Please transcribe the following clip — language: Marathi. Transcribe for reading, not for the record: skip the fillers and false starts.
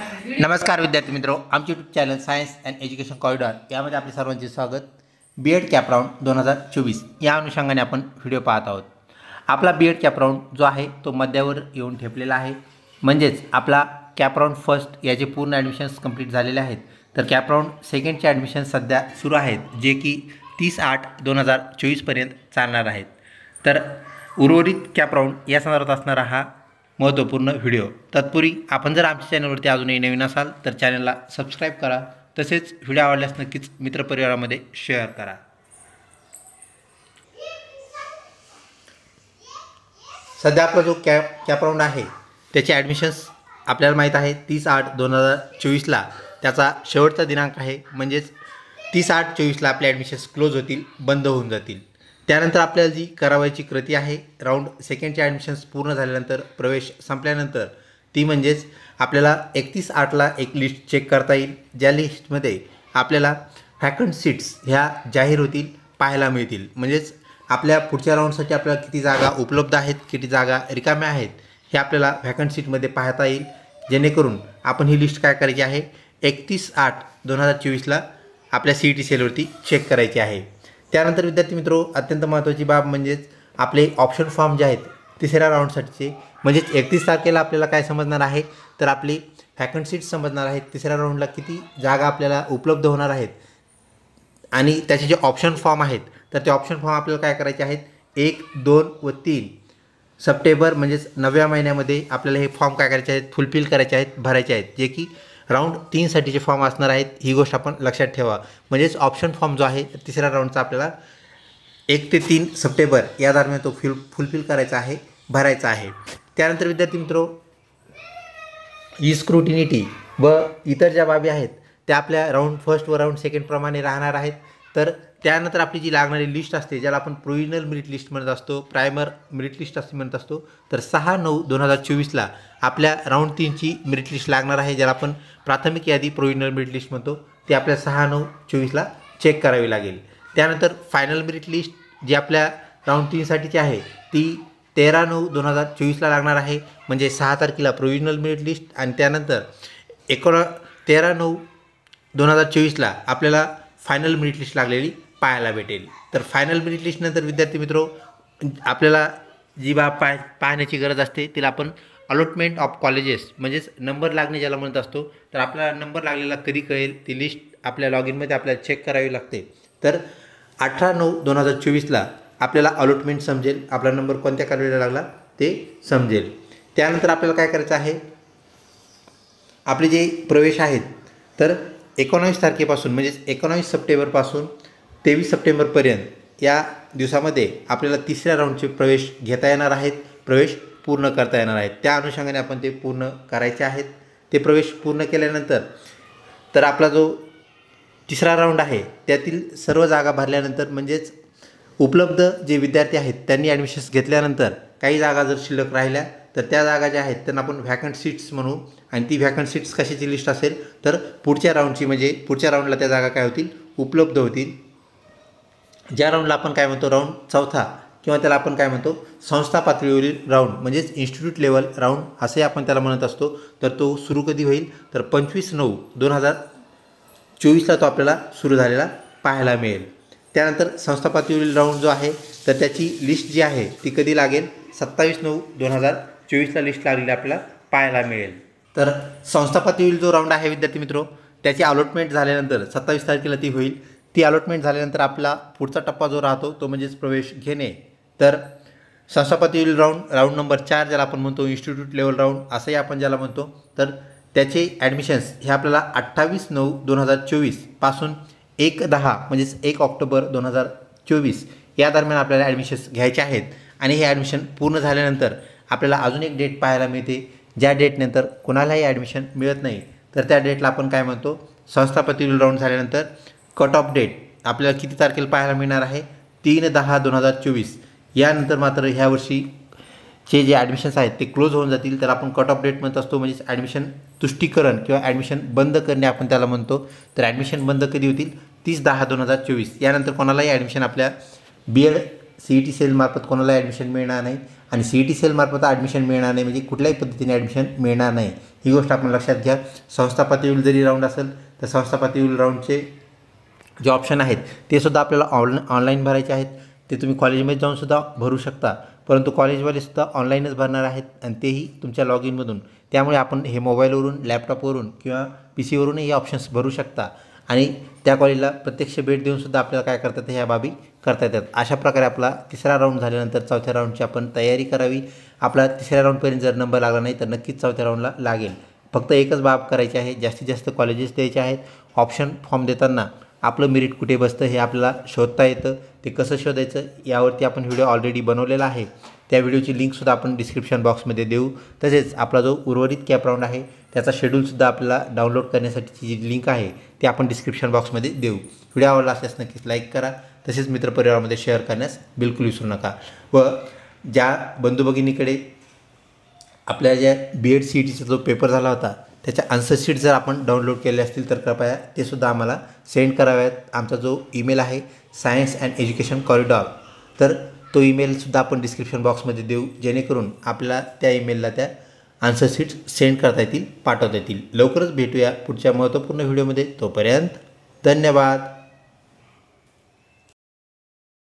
नमस्कार विद्यार्थी मित्रों, आमचे YouTube channel science and education corridor यामध्ये आपले सर्वांचे स्वागत। बीएड कॅप राऊंड 2024 या अनुषंगाने आपण व्हिडिओ पाहत आहोत। आपला बीएड कॅप राऊंड जो आहे तो मध्यावर येऊन ठेपलेला आहे, म्हणजेच आपला कॅप राऊंड फर्स्ट याचे पूर्ण ॲडमिशन्स कंप्लीट झालेले आहेत। तर कॅप राऊंड सेकंडचे ॲडमिशन्स सध्या सुरू आहेत, जे की 30/8/2024 पर्यंत चालणार आहेत। तर उर्वरित कॅप राऊंड या संदर्भात असणारा हा महत्त्वपूर्ण व्हिडिओ। तत्पूर्वी आपण जर आमच्या चॅनलवरती अजूनही नवीन असाल तर चॅनलला सबस्क्राईब करा, तसेच व्हिडिओ आवडल्यास नक्कीच मित्रपरिवारामध्ये शेअर करा। सध्या आपला जो कॅप राऊंड आहे त्याचे ॲडमिशन्स आपल्याला माहीत आहे 30/8/2024ला त्याचा शेवटचा दिनांक आहे, म्हणजेच 30/8/24ला आपले ॲडमिशन्स क्लोज होतील, बंद होऊन जातील। त्यानंतर आपल्याला जी करावयाची कृती आहे राऊंड सेकंडचे ॲडमिशन्स पूर्ण झाल्यानंतर, प्रवेश संपल्यानंतर, ती म्हणजेच आपल्याला 31/8ला एक लिस्ट चेक करता येईल, ज्या लिस्टमध्ये आपल्याला व्हॅकंट सीट्स ह्या जाहीर होतील, पाहायला मिळतील। म्हणजेच आपल्या पुढच्या राऊंडसाठी आपल्याला किती जागा उपलब्ध आहेत, किती जागा रिकाम्या आहेत हे आपल्याला व्हॅकंट सीटमध्ये पाहता येईल, जेणेकरून आपण ही लिस्ट काय करायची आहे 31/8/2024ला आपल्या CET सेलवरती चेक करायची आहे। त्यानंतर विद्यार्थी मित्रो, अत्यंत महत्त्वाची बाब म्हणजेच आपले ऑप्शन फॉर्म जे आहेत तिसऱ्या राऊंडसाठीचे, म्हणजेच 31 तारखेला आपल्याला काय समजणार आहे तर आपली व्हॅकंट सीट्स समजणार आहेत, तिसऱ्या राऊंडला किती जागा आपल्याला उपलब्ध होणार आहेत, आणि त्याचे जे ऑप्शन फॉर्म आहेत तर ते ऑप्शन फॉर्म आपल्याला काय करायचे आहेत 1, 2 व 3 सप्टेंबर म्हणजेच 9व्या महिन्यामध्ये आपल्याला हे फॉर्म काय करायचे आहेत, फुलफिल करायचे आहेत, भरायचे आहेत, जे की राऊंड 3 साठीचे फॉर्म असणार आहेत। ही गोष्ट आपण लक्षात ठेवा। म्हणजेच ऑप्शन फॉर्म जो आहे तिसऱ्या राऊंडचा आपल्याला 1 ते 3 सप्टेंबर या दरम्यान तो फुलफिल करायचा आहे, भरायचा आहे। त्यानंतर विद्यार्थी मित्रो, ई स्क्रुटिनिटी व इतर ज्या बाबी आहेत त्या आपल्या राऊंड फर्स्ट व राऊंड सेकंड प्रमाणे राहणार आहेत। तर त्यानंतर आपली जी लागणारी लिस्ट असते, ज्याला आपण प्रोविजनल मेरिट लिस्ट म्हणत असतो, प्रायमर मेरिट लिस्ट असे म्हणत असतो, तर 6/9/2024ला आपल्या राऊंड 3ची मेरिट लिस्ट लागणार आहे, ज्याला आपण प्राथमिक यादी प्रोविजनल मेरिट लिस्ट म्हणतो। ती आपल्या 6/9/24ला चेक करावी लागेल। त्यानंतर फायनल मेरिट लिस्ट जी आपल्या राऊंड 3साठीची आहे ती 13/9/2024ला लागणार आहे, म्हणजे 6 तारखेला प्रोविजनल मेरिट लिस्ट, आणि त्यानंतर 13/9/2024ला आपल्याला फायनल मेरिट लिस्ट लागलेली पाहायला भेटेल। तर फायनल मेरिट लिस्टनंतर विद्यार्थी मित्रो, आपल्याला जी बाब पाहण्याची गरज असते तिला आपण अलॉटमेंट ऑफ कॉलेजेस म्हणजेच नंबर लागणे ज्याला म्हणत असतो, तर आपल्याला नंबर लागलेला कधी कळेल ती लिस्ट आपल्या लॉगिनमध्ये आपल्याला चेक करावी लागते। तर 18/9/2024ला आपल्याला अलॉटमेंट समजेल, आपला नंबर कोणत्या कालावधीला लागला ते समजेल। त्यानंतर आपल्याला काय करायचं आहे, आपले जे प्रवेश आहेत तर 19 तारखेपासून म्हणजेच 19 सप्टेंबरपासून 23 सप्टेंबरपर्यंत या दिवसामध्ये आपल्याला तिसऱ्या राऊंडचे प्रवेश घेता येणार आहेत, प्रवेश पूर्ण करता येणार आहेत। त्या अनुषंगाने आपण ते पूर्ण करायचे आहेत। ते प्रवेश पूर्ण केल्यानंतर तर आपला जो तिसरा राऊंड आहे त्यातील सर्व जागा भरल्यानंतर, म्हणजेच उपलब्ध जे विद्यार्थी आहेत त्यांनी ॲडमिशन्स घेतल्यानंतर काही जागा जर शिल्लक राहिल्या तर त्या जागा ज्या आहेत त्यांना आपण व्हॅकंट सीट्स म्हणू, आणि ती व्हॅकंट सीट्स कशाची लिस्ट असेल तर पुढच्या राऊंडची, म्हणजे पुढच्या राऊंडला त्या जागा काय होतील, उपलब्ध होतील। ज्या राऊंडला आपण काय म्हणतो राऊंड चौथा, किंवा त्याला आपण काय म्हणतो संस्था पातळीवरील राऊंड, म्हणजेच इन्स्टिट्यूट लेवल राऊंड असे आपण त्याला म्हणत असतो। तर तो सुरू कधी होईल तर 25/9/2024ला तो आपल्याला सुरू झालेला पाहायला मिळेल। त्यानंतर संस्था पातळीवरील राऊंड जो आहे तर त्याची लिस्ट जी आहे ती कधी लागेल 27/9/2024ला लिस्ट लागलेली आपल्याला पाहायला मिळेल। तर संस्था पातळीवरील जो राऊंड आहे विद्यार्थी मित्रो, त्याची अलॉटमेंट झाल्यानंतर 27 तारखेला ती होईल। ती अलॉटमेंट झाल्यानंतर आपला पुढचा टप्पा जो राहतो तो म्हणजेच प्रवेश घेणे। तर संस्था पातळीवरील राऊंड नंबर 4 ज्याला आपण म्हणतो इन्स्टिट्यूट लेवल राऊंड असंही आपण ज्याला म्हणतो, तर त्याचे ॲडमिशन्स हे आपल्याला 28/9/2024 पासून 1/10 म्हणजेच 1 ऑक्टोबर 2024 या दरम्यान आपल्याला ॲडमिशन्स घ्यायचे आहेत। आणि हे ॲडमिशन पूर्ण झाल्यानंतर आपल्याला अजून एक डेट पाहायला मिळते, ज्या डेटनंतर कोणालाही ॲडमिशन मिळत नाही, तर त्या डेटला आपण काय म्हणतो संस्था पातळीवरील राऊंड झाल्यानंतर कट ऑफ डेट आपल्याला किती तारखेला पाहायला मिळणार आहे 3/10/2024। यानंतर मात्र ह्या वर्षीचे जे ॲडमिशन्स आहेत ते क्लोज होऊन जातील, त्याला आपण कट ऑफ डेट म्हणत असतो, म्हणजेच ॲडमिशन तुष्टीकरण किंवा ॲडमिशन बंद करणे आपण त्याला म्हणतो। तर ॲडमिशन बंद कधी होतील 30/10/2024। यानंतर कोणालाही ॲडमिशन आपल्या बीएड CET सेलमार्फत कोणाला ॲडमिशन मिळणार नाही आणि CET सेलमार्फत ॲडमिशन मिळणार नाही म्हणजे कुठल्याही पद्धतीने ॲडमिशन मिळणार नाही, ही गोष्ट आपण लक्षात घ्या. संस्था पातळीवर जरी राऊंड असेल तर संस्था पातळीवर राऊंडचे जे ऑप्शन आहेत ते सुद्धा आपल्याला ऑनलाईन भरायचे आहेत. ते तुम्ही कॉलेजमध्ये जाऊनसुद्धा भरू शकता, परंतु कॉलेजवालेसुद्धा ऑनलाईनच भरणार आहेत आणि तेही तुमच्या लॉग इनमधून. त्यामुळे आपण हे मोबाईलवरून, लॅपटॉपवरून किंवा PC वरूनही हे ऑप्शन्स भरू शकता आणि त्या कॉलेजला प्रत्यक्ष भेट देऊनसुद्धा आपल्याला काय करता येतं, ह्या बाबी करता येतात. अशा प्रकारे आपला तिसरा राऊंड झाल्यानंतर चौथ्या राऊंडची आपण तयारी करावी. आपला तिसऱ्या राऊंडपर्यंत जर नंबर लागला नाही तर नक्कीच चौथ्या राऊंडला लागेल. फक्त एकच बाब करायची आहे, जास्तीत जास्त कॉलेजेस द्यायचे आहेत. ऑप्शन फॉर्म देताना आपलं मेरिट कुठे बसतं हे आपल्याला शोधता येतं. ते कसं शोधायचं यावरती आपण व्हिडिओ ऑलरेडी बनवलेला आहे. त्या व्हिडिओची लिंकसुद्धा आपण डिस्क्रिप्शन बॉक्समध्ये देऊ. तसेच आपला जो उर्वरित कॅप राऊंड आहे त्याचा शेड्यूलसुद्धा आपल्याला डाउनलोड करण्यासाठीची जी लिंक आहे ती आपण डिस्क्रिप्शन बॉक्समध्ये देऊ. व्हिडिओ आवडला असल्यास नक्कीच लाईक करा. तसेच मित्रपरिवारामध्ये शेअर करण्यास बिलकुल विसरू नका. व ज्या बंधू भगिनीकडे आपल्या ज्या BEd CETचा जो पेपर झाला होता त्याच्या आन्सर शीट जर आपण डाउनलोड केले असतील तर कृपया ते सुद्धा आम्हाला सेंड कराव्यात. आमचा जो ईमेल आहे सायन्स अँड एज्युकेशन कॉरिडॉर, तर तो ईमेलसुद्धा आपण डिस्क्रिप्शन बॉक्समध्ये देऊ, जेणेकरून आपल्याला त्या ईमेलला त्या आन्सर शीट्स सेंड करता येतील, पाठवता येतील. लवकरच भेटूया पुढच्या महत्त्वपूर्ण व्हिडिओमध्ये. तोपर्यंत धन्यवाद.